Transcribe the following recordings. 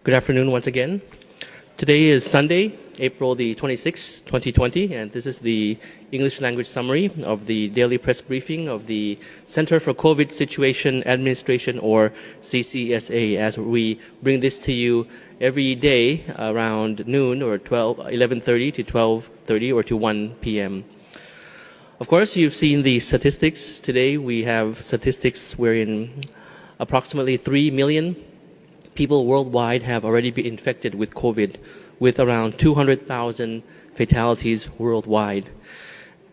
Good afternoon once again. Today is Sunday, April the 26th, 2020, and this is the English language summary of the daily press briefing of the Center for COVID Situation Administration, or CCSA, as we bring this to you every day around noon or 11:30 to 12:30 or to 1 p.m. Of course, you've seen the statistics. Today we have statistics wherein approximately 3 million people worldwide have already been infected with COVID, with around 200,000 fatalities worldwide.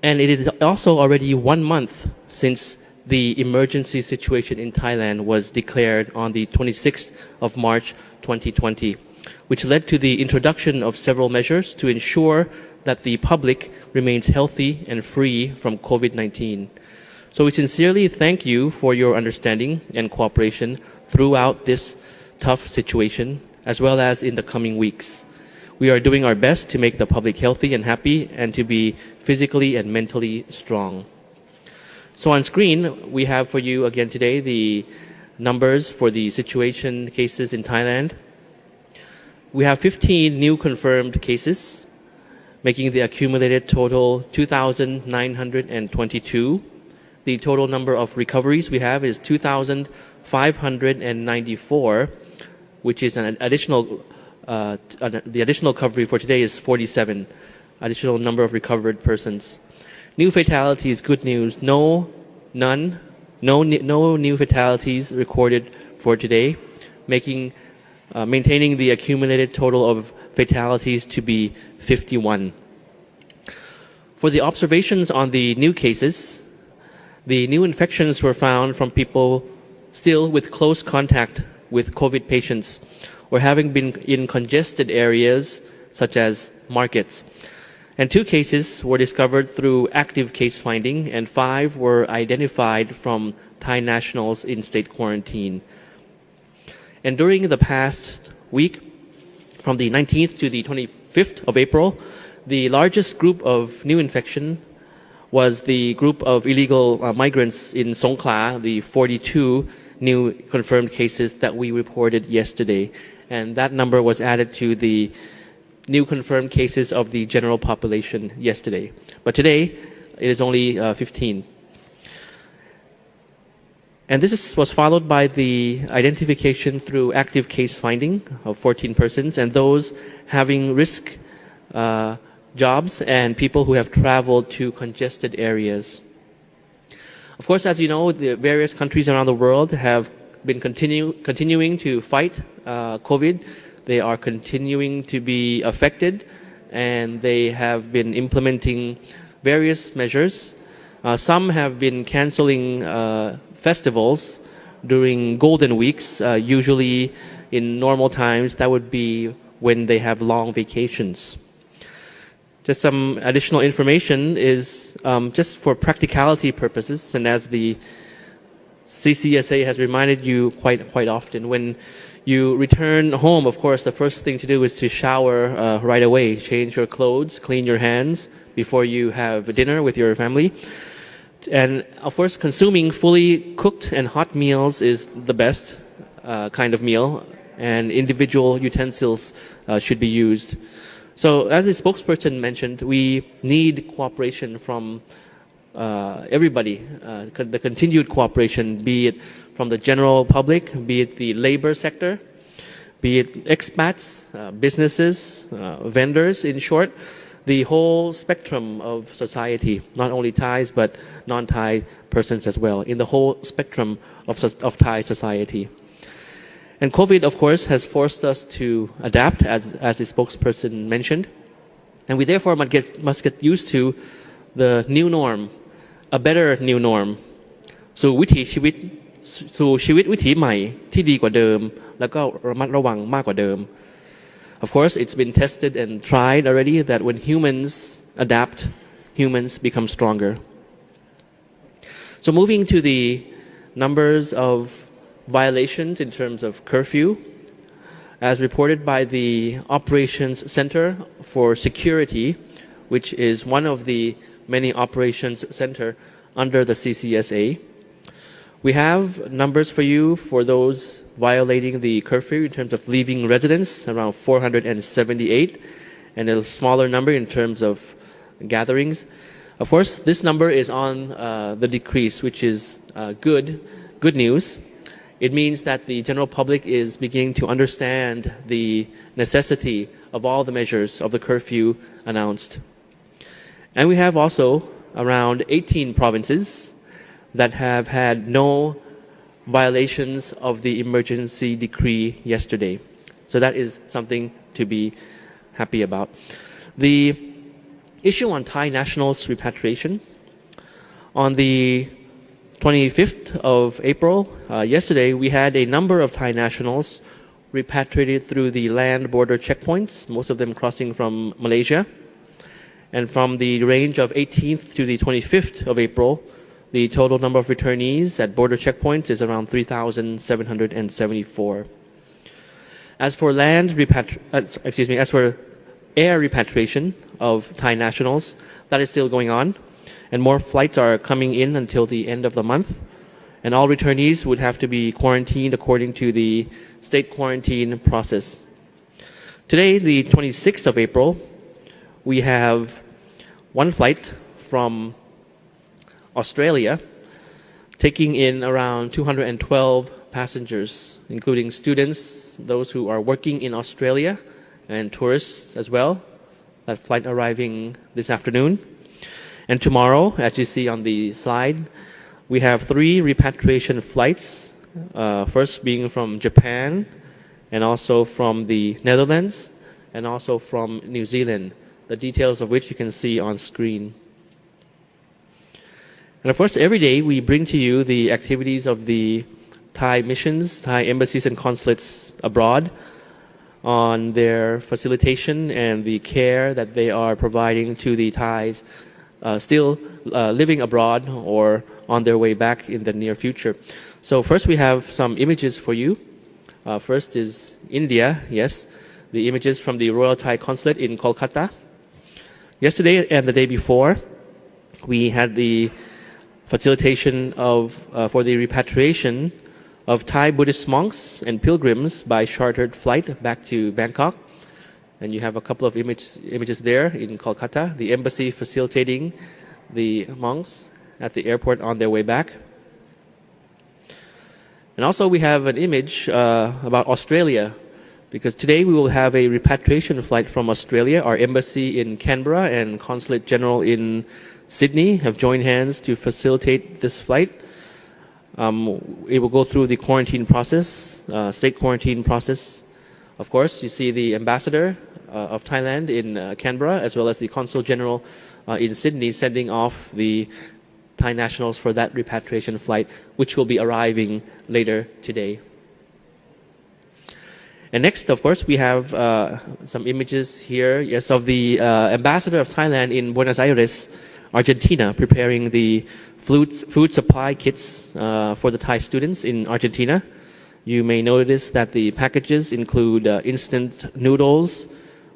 And it is also already 1 month since the emergency situation in Thailand was declared on the 26th of March 2020, which led to the introduction of several measures to ensure that the public remains healthy and free from COVID-19. So we sincerely thank you for your understanding and cooperation throughout this tough situation, as well as in the coming weeks. We are doing our best to make the public healthy and happy and to be physically and mentally strong. So on screen, we have for you again today the numbers for the situation cases in Thailand. We have 15 new confirmed cases, making the accumulated total 2,922. The total number of recoveries we have is 2,594, which is an additional, the additional recovery for today is 47, additional number of recovered persons. New fatalities, good news, no new fatalities recorded for today, maintaining the accumulated total of fatalities to be 51. For the observations on the new cases, the new infections were found from people still with close contact with COVID patients or having been in congested areas such as markets. And 2 cases were discovered through active case finding, and 5 were identified from Thai nationals in state quarantine. And during the past week, from the 19th to the 25th of April, the largest group of new infection was the group of illegal migrants in Songkhla, the 42 new confirmed cases that we reported yesterday. And that number was added to the new confirmed cases of the general population yesterday. But today, it is only 15. And this was followed by the identification through active case finding of 14 persons, and those having risk jobs and people who have traveled to congested areas. Of course, as you know, the various countries around the world have been continuing to fight COVID. They are continuing to be affected, and they have been implementing various measures. Some have been canceling festivals during golden weeks. Usually in normal times, that would be when they have long vacations. Just some additional information is just for practicality purposes, and as the CCSA has reminded you quite often, when you return home, of course, the first thing to do is to shower right away, change your clothes, clean your hands before you have dinner with your family. And of course, consuming fully cooked and hot meals is the best kind of meal, and individual utensils should be used. So as the spokesperson mentioned, we need cooperation from everybody, the continued cooperation, be it from the general public, be it the labor sector, be it expats, businesses, vendors, in short, the whole spectrum of society, not only Thais but non-Thai persons as well, in the whole spectrum of Thai society. And COVID, of course, has forced us to adapt, as the spokesperson mentioned. And we therefore must get used to the new norm, a better new norm, สู่ชีวิตวิถีใหม่ที่ดีกว่าเดิมแล้วก็ระมัดระวังมากกว่าเดิม. Of course, it's been tested and tried already that when humans adapt, humans become stronger. So moving to the numbers of violations in terms of curfew, as reported by the Operations Center for Security, which is one of the many operations center under the CCSA, We have numbers for you for those violating the curfew in terms of leaving residence, around 478, and a smaller number in terms of gatherings. Of course, this number is on the decrease, which is good news. It means that the general public is beginning to understand the necessity of all the measures of the curfew announced. And we have also around 18 provinces that have had no violations of the emergency decree yesterday. So that is something to be happy about. The issue on Thai nationals repatriation. On the 25th of April, yesterday, we had a number of Thai nationals repatriated through the land border checkpoints, most of them crossing from Malaysia. And from the range of 18th to the 25th of April, the total number of returnees at border checkpoints is around 3,774. As for as for air repatriation of Thai nationals, that is still going on, and more flights are coming in until the end of the month. And all returnees would have to be quarantined according to the state quarantine process. Today, the 26th of April, we have one flight from Australia taking in around 212 passengers, including students, those who are working in Australia, and tourists as well. That flight arriving this afternoon. And tomorrow, as you see on the slide, we have 3 repatriation flights, first being from Japan, and also from the Netherlands, and also from New Zealand, the details of which you can see on screen. And of course, every day we bring to you the activities of the Thai missions, Thai embassies and consulates abroad on their facilitation and the care that they are providing to the Thais still living abroad or on their way back in the near future. So first we have some images for you. First is India, yes, the images from the Royal Thai Consulate in Kolkata. Yesterday and the day before, we had the facilitation for the repatriation of Thai Buddhist monks and pilgrims by chartered flight back to Bangkok. And you have a couple of images there in Kolkata, the embassy facilitating the monks at the airport on their way back. And also we have an image about Australia, because today we will have a repatriation flight from Australia. Our embassy in Canberra and Consulate General in Sydney have joined hands to facilitate this flight. It will go through the quarantine process, state quarantine process. Of course, you see the ambassador of Thailand in Canberra, as well as the Consul General in Sydney, sending off the Thai nationals for that repatriation flight, which will be arriving later today. And next, of course, we have some images here, yes, of the ambassador of Thailand in Buenos Aires, Argentina, preparing the food supply kits for the Thai students in Argentina. You may notice that the packages include instant noodles,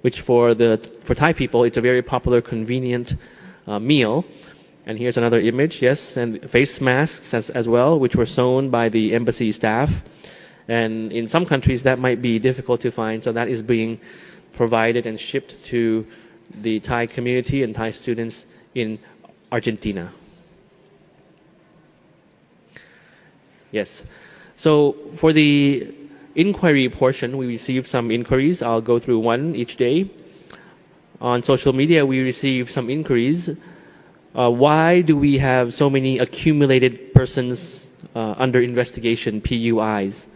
which for Thai people, it's a very popular, convenient meal. And here's another image, yes, and face masks as well, which were sewn by the embassy staff. And in some countries, that might be difficult to find, so that is being provided and shipped to the Thai community and Thai students in Argentina. Yes. So for the inquiry portion, we received some inquiries. I'll go through one each day. On social media, we received some inquiries. Why do we have so many accumulated persons under investigation, PUIs?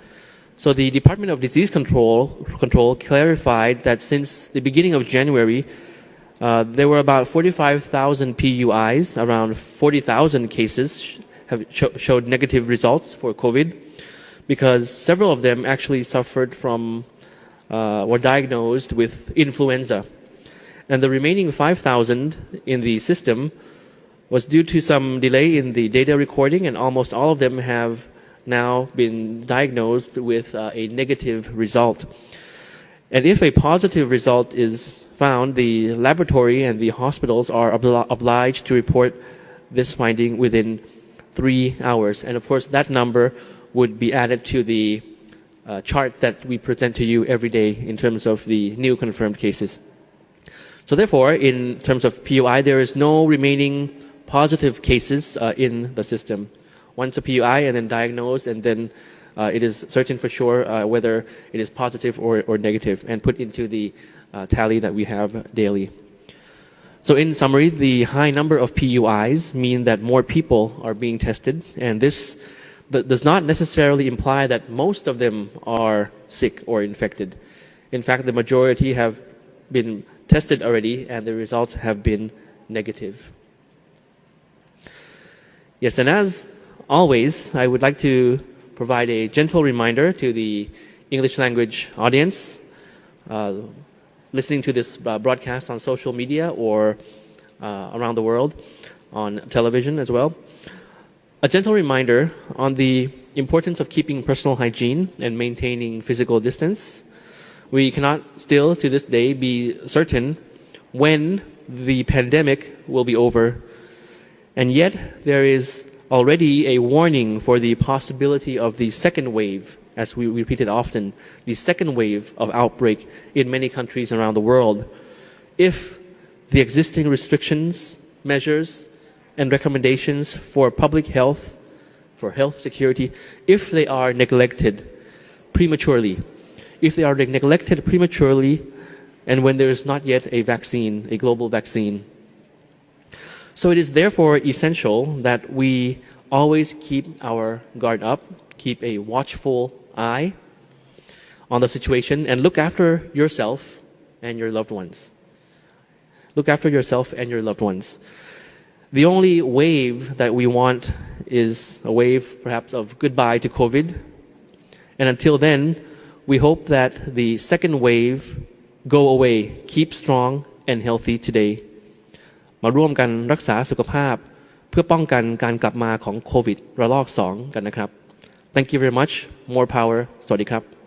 So the Department of Disease Control clarified that since the beginning of January, there were about 45,000 PUIs, around 40,000 cases have showed negative results for COVID, because several of them actually suffered from, were diagnosed with influenza. And the remaining 5,000 in the system was due to some delay in the data recording, and almost all of them have now been diagnosed with a negative result. And if a positive result is found, the laboratory and the hospitals are obliged to report this finding within 3 hours. And of course, that number would be added to the chart that we present to you every day in terms of the new confirmed cases. So therefore, in terms of PUI, there is no remaining positive cases in the system. Once a PUI and then diagnosed, and then it is certain for sure whether it is positive or negative, and put into the tally that we have daily. So in summary, the high number of PUIs mean that more people are being tested, and this does not necessarily imply that most of them are sick or infected. In fact, the majority have been tested already, and the results have been negative. Yes, and as always, I would like to provide a gentle reminder to the English language audience listening to this broadcast on social media or around the world on television as well. A gentle reminder on the importance of keeping personal hygiene and maintaining physical distance. We cannot still, to this day, be certain when the pandemic will be over. And yet, there is already a warning for the possibility of the second wave, as we repeat it often, the second wave of outbreak in many countries around the world, if the existing restrictions, measures, and recommendations for public health, for health security, if they are neglected prematurely, and when there is not yet a vaccine, a global vaccine. So it is therefore essential that we always keep our guard up, keep a watchful eye on the situation, and look after yourself and your loved ones. Look after yourself and your loved ones. The only wave that we want is a wave perhaps of goodbye to COVID. And until then, we hope that the second wave go away. Keep strong and healthy today. มาร่วมกันรักษาสุขภาพเพื่อป้องกันการกลับมาของโควิดระลอก 2 กันนะครับ Thank you very much. More power. สวัสดีครับ